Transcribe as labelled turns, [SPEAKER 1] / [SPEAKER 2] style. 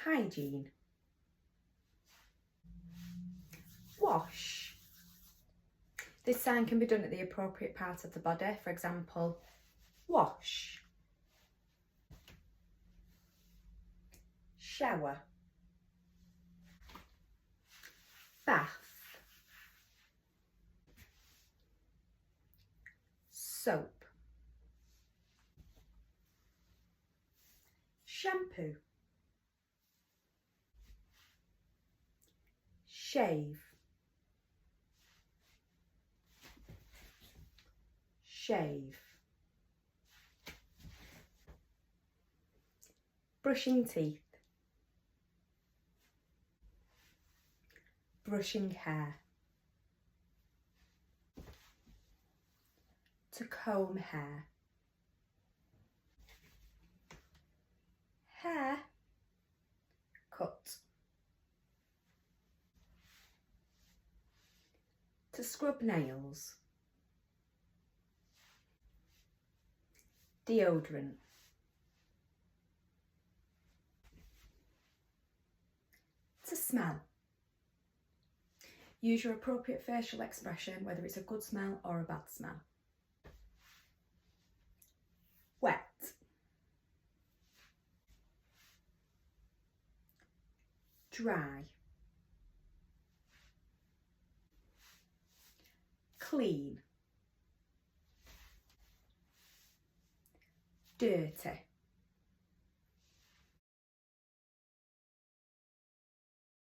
[SPEAKER 1] Hygiene. Wash. This sign can be done at the appropriate part of the body. For example, wash. Shower. Bath. Soap. Shampoo. Shave. Shave. Brushing teeth. Brushing hair. To comb hair. Hair cut. To scrub nails. Deodorant. To smell. Use your appropriate facial expression, whether it's a good smell or a bad smell. Wet. Dry. Clean. Dirty.